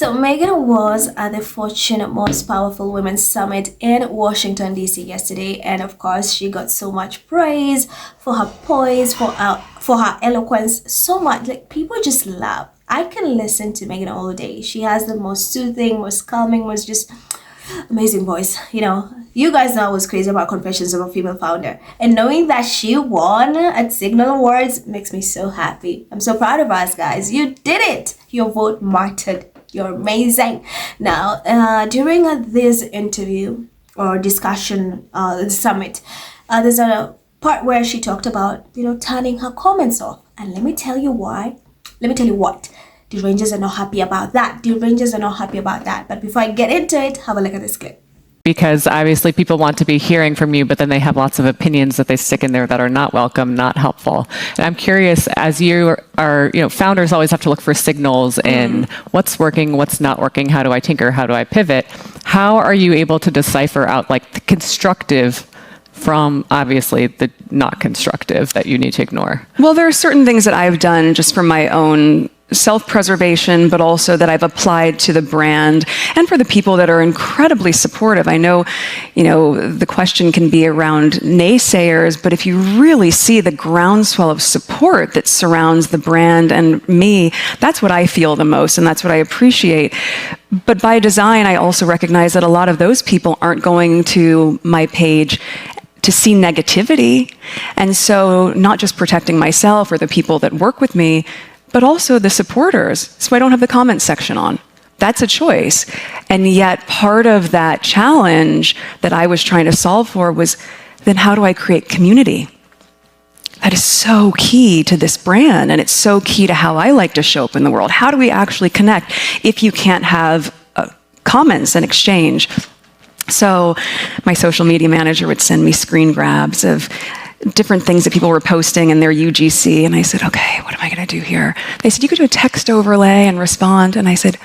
So Meghan was at the Fortune Most Powerful Women Summit in Washington, D.C. yesterday, and of course, she got so much praise for her poise, for her eloquence, so much. Like, people just love. I can listen to Meghan all day. She has the most soothing, most calming, most just amazing voice. You know, you guys know I was crazy about Confessions of a Female Founder, and knowing that she won at Signal Awards makes me so happy. I'm so proud of us, guys. You did it. Your vote mattered. You're amazing. Now, during this interview or discussion, the summit, there's a part where she talked about, turning her comments off. And let me tell you why. Let me tell you what. Derangers are not happy about that. Derangers are not happy about that. But before I get into it, have a look at this clip. Because obviously people want to be hearing from you, but then they have lots of opinions that they stick in there that are not welcome, not helpful. And I'm curious, as you are, founders always have to look for signals in what's working, what's not working, how do I tinker, how do I pivot? How are you able to decipher out like the constructive from obviously the not constructive that you need to ignore? Well, there are certain things that I've done just for my own self-preservation, but also that I've applied to the brand and for the people that are incredibly supportive. I know, the question can be around naysayers, but if you really see the groundswell of support that surrounds the brand and me, that's what I feel the most, and that's what I appreciate. But by design, I also recognize that a lot of those people aren't going to my page to see negativity. And so not just protecting myself or the people that work with me, but also the supporters, so I don't have the comment section on. That's a choice. And yet part of that challenge that I was trying to solve for was, then how do I create community? That is so key to this brand, and it's so key to how I like to show up in the world. How do we actually connect if you can't have comments and exchange? So my social media manager would send me screen grabs of different things that people were posting in their UGC. And I said, okay, what am I going to do here? They said, you could do a text overlay and respond. And I said,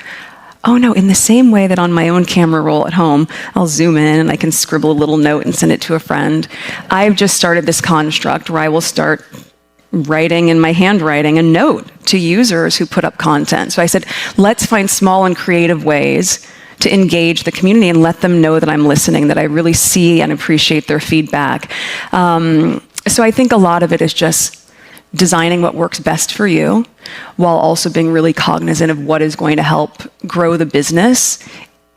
oh no, in the same way that on my own camera roll at home, I'll zoom in and I can scribble a little note and send it to a friend. I've just started this construct where I will start writing in my handwriting a note to users who put up content. So I said, let's find small and creative ways to engage the community and let them know that I'm listening, that I really see and appreciate their feedback. So I think a lot of it is just designing what works best for you while also being really cognizant of what is going to help grow the business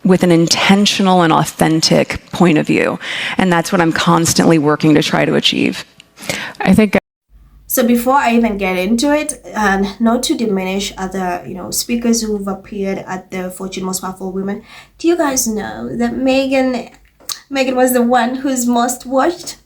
with an intentional and authentic point of view. And that's what I'm constantly working to try to achieve. I think So before I even get into it, and not to diminish other, speakers who've appeared at the Fortune Most Powerful Women, do you guys know that Meghan was the one who's most watched?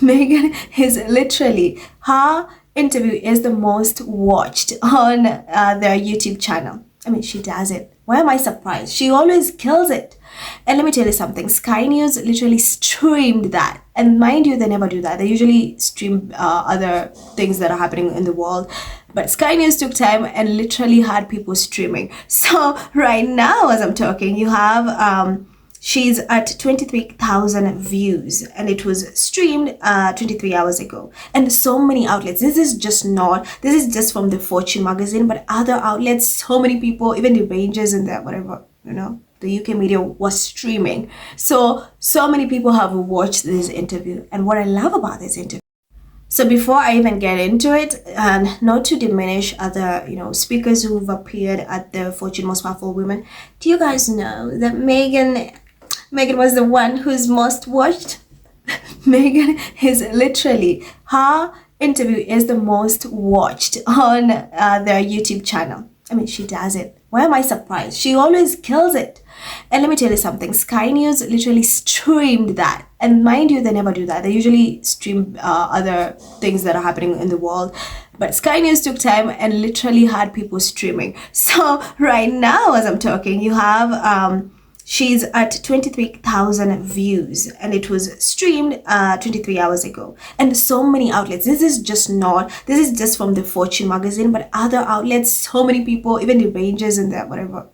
Meghan is literally, her interview is the most watched on their YouTube channel. I mean, she does it. Why am I surprised? She always kills it. And let me tell you something. Sky News literally streamed that. And mind you, they never do that. They usually stream other things that are happening in the world. But Sky News took time and literally had people streaming. So right now, as I'm talking, you have... she's at 23,000 views, and it was streamed 23 hours ago. And so many outlets. This is just from the Fortune magazine, but other outlets, so many people, even the Derangers and the whatever, the UK media was streaming. So many people have watched this interview. And what I love about this interview, so before I even get into it, and not to diminish other, speakers who've appeared at the Fortune Most Powerful Women, do you guys know that Meghan was the one who's most watched? Meghan is literally, her interview is the most watched on their YouTube channel. I mean, she does it. Why am I surprised? She always kills it. And let me tell you something. Sky News literally streamed that. And mind you, they never do that. They usually stream other things that are happening in the world. But Sky News took time and literally had people streaming. So right now, as I'm talking, you have... she's at 23,000 views, and it was streamed 23 hours ago. And so many outlets. This is just from the Fortune magazine, but other outlets, so many people, even the Derangers and the whatever,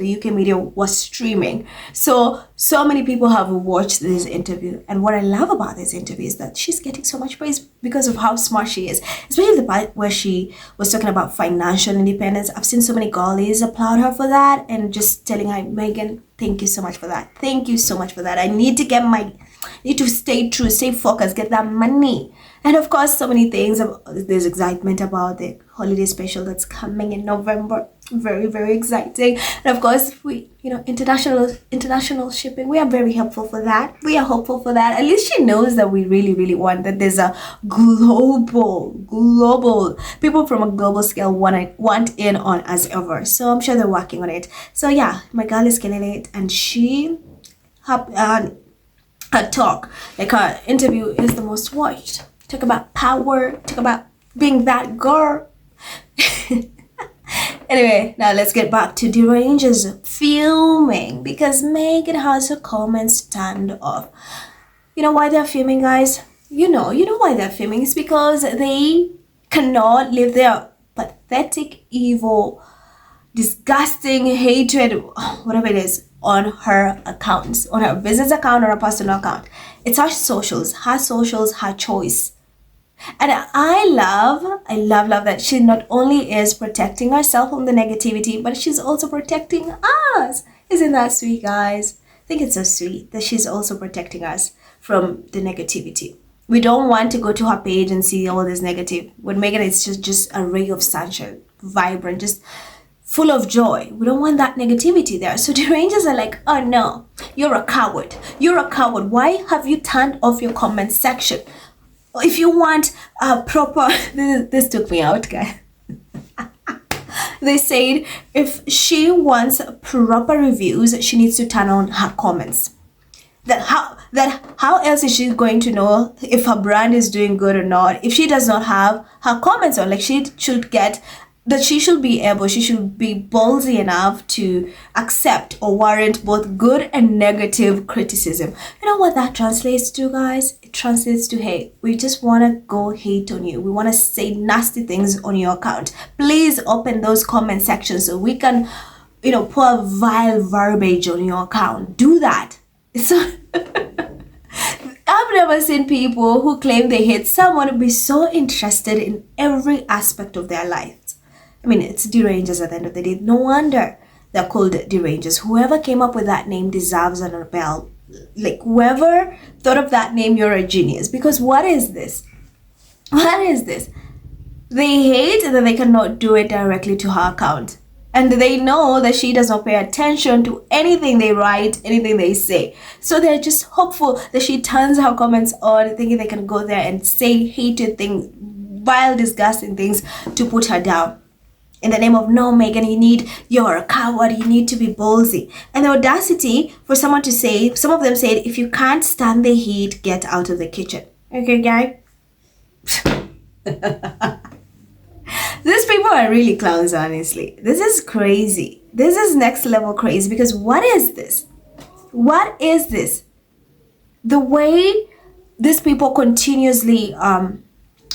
the UK media was streaming. So many people have watched this interview. And what I love about this interview is that she's getting so much praise because of how smart she is. Especially the part where she was talking about financial independence. I've seen so many girlies applaud her for that and just telling her, Meghan, thank you so much for that. Thank you so much for that. I need to stay true, stay focused, get that money. And of course, so many things. There's excitement about the holiday special that's coming in November. Very, very exciting. And of course, we, international shipping, we are very helpful for that. We are hopeful for that. At least she knows that we really, really want that there's a global, people from a global scale want in on as ever. So I'm sure they're working on it. So yeah, my girl is killing it. And her talk, like her interview, is the most watched. Talk about power, talk about being that girl. Anyway, now let's get back to Derangers filming, because Meghan has her comments turned off. You know why they're filming, guys? You know why they're filming. It's because they cannot live their pathetic, evil, disgusting hatred, whatever it is, on her accounts, on her business account or her personal account. It's her socials, her choice. And I love that she not only is protecting herself from the negativity, but she's also protecting us. Isn't that sweet, guys? I think it's so sweet that she's also protecting us from the negativity. We don't want to go to her page and see all this negative. With Meghan, it's just a ray of sunshine, vibrant, just full of joy. We don't want that negativity there. So the Rangers are like, oh no, you're a coward. You're a coward. Why have you turned off your comment section? If you want a proper, this took me out, guys. They said if she wants proper reviews, she needs to turn on her comments. How else is she going to know if her brand is doing good or not if she does not have her comments on? Like, she should be ballsy enough to accept or warrant both good and negative criticism. You know what that translates to, guys? It translates to hate. We just want to go hate on you. We want to say nasty things on your account. Please open those comment sections so we can, pour vile verbiage on your account. Do that. So I've never seen people who claim they hate someone be so interested in every aspect of their life. I mean, it's Derangers at the end of the day. No wonder they're called Derangers. Whoever came up with that name deserves a bell. Like, whoever thought of that name, you're a genius. Because what is this? What is this? They hate that they cannot do it directly to her account. And they know that she does not pay attention to anything they write, anything they say. So they're just hopeful that she turns her comments on, thinking they can go there and say hated things, vile, disgusting things to put her down. In the name of, no, Meghan, you're a coward, you need to be ballsy. And the audacity for someone to say, some of them said, if you can't stand the heat, get out of the kitchen. Okay, guy? These people are really clowns, honestly. This is crazy. This is next level crazy, because what is this? What is this? The way these people continuously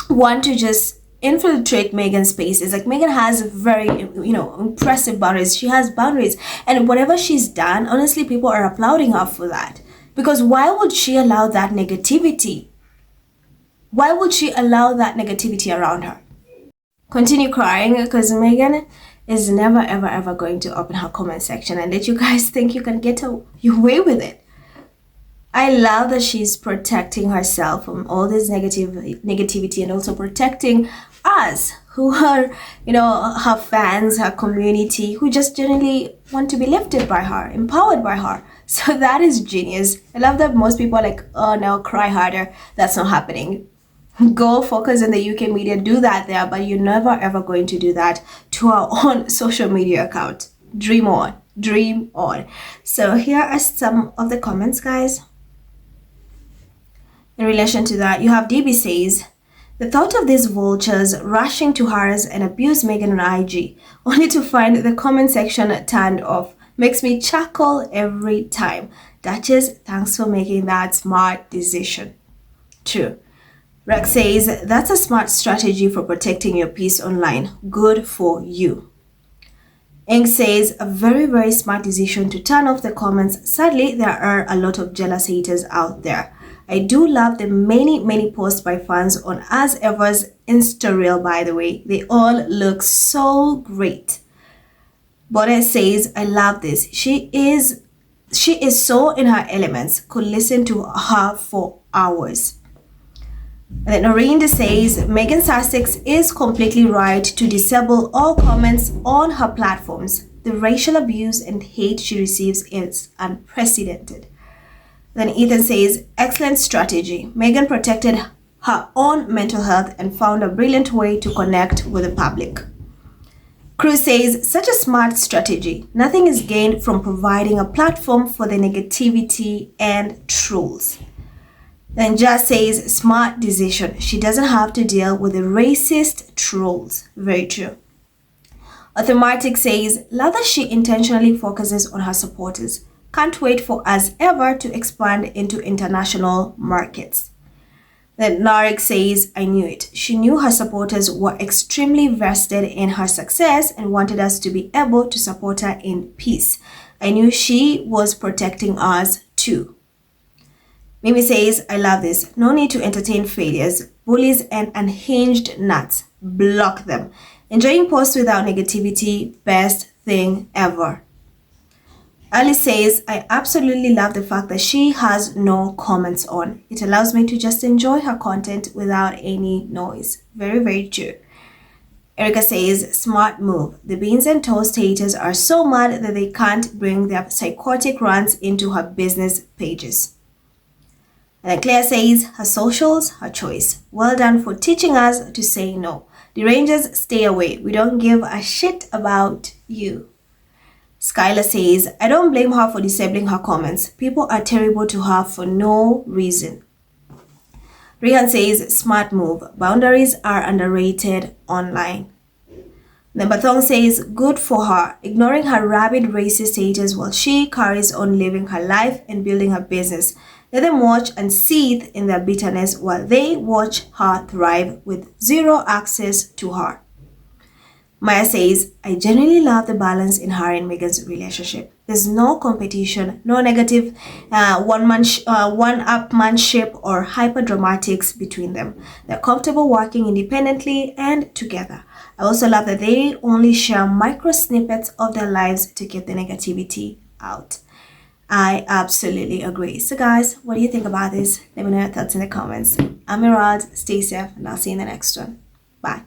want to just infiltrate Meghan's spaces. Like, Meghan has very, impressive boundaries. She has boundaries. And whatever she's done, honestly, people are applauding her for that. Because why would she allow that negativity? Why would she allow that negativity around her? Continue crying, because Meghan is never, ever, ever going to open her comment section and let you guys think you can get away with it. I love that she's protecting herself from all this negativity, and also protecting us who are, her fans, her community, who just genuinely want to be lifted by her, empowered by her. So that is genius. I love that most people are like, oh no, cry harder. That's not happening. Go focus in the UK media, do that there, but you're never ever going to do that to our own social media account. Dream on, dream on. So here are some of the comments, guys. In relation to that, you have DB says, the thought of these vultures rushing to harass and abuse Meghan on IG, only to find the comment section turned off, makes me chuckle every time. Duchess, thanks for making that smart decision. True. Rex says, that's a smart strategy for protecting your peace online. Good for you. Ink says, a very, very smart decision to turn off the comments. Sadly, there are a lot of jealous haters out there. I do love the many, many posts by fans on As Ever's Insta Reel, by the way. They all look so great. Bode says, I love this. She is so in her elements. Could listen to her for hours. And then Noreen says, Meghan's Sussex is completely right to disable all comments on her platforms. The racial abuse and hate she receives is unprecedented. Then Ethan says, excellent strategy. Meghan protected her own mental health and found a brilliant way to connect with the public. Cruz says, such a smart strategy. Nothing is gained from providing a platform for the negativity and trolls. Then Jazz says, smart decision. She doesn't have to deal with the racist trolls. Very true. Automatic says, love that she intentionally focuses on her supporters. Can't wait for As Ever to expand into international markets. Then Narek says, I knew it. She knew her supporters were extremely vested in her success and wanted us to be able to support her in peace. I knew she was protecting us too. Mimi says, I love this. No need to entertain failures, bullies, and unhinged nuts. Block them. Enjoying posts without negativity, best thing ever. Alice says, I absolutely love the fact that she has no comments on. It allows me to just enjoy her content without any noise. Very, very true. Erica says, smart move. The beans and toast haters are so mad that they can't bring their psychotic rants into her business pages. And Claire says, her socials, her choice. Well done for teaching us to say no. Derangers, stay away. We don't give a shit about you. Skylar says, I don't blame her for disabling her comments. People are terrible to her for no reason. Rihan says, smart move. Boundaries are underrated online. Nambathong says, good for her, ignoring her rabid racist haters while she carries on living her life and building her business. Let them watch and seethe in their bitterness while they watch her thrive with zero access to her. Maya says, I genuinely love the balance in her and Meghan's relationship. There's no competition, no negative one-upmanship or hyper-dramatics between them. They're comfortable working independently and together. I also love that they only share micro snippets of their lives to get the negativity out. I absolutely agree. So guys, what do you think about this? Let me know your thoughts in the comments. I'm Mirad, stay safe, and I'll see you in the next one. Bye.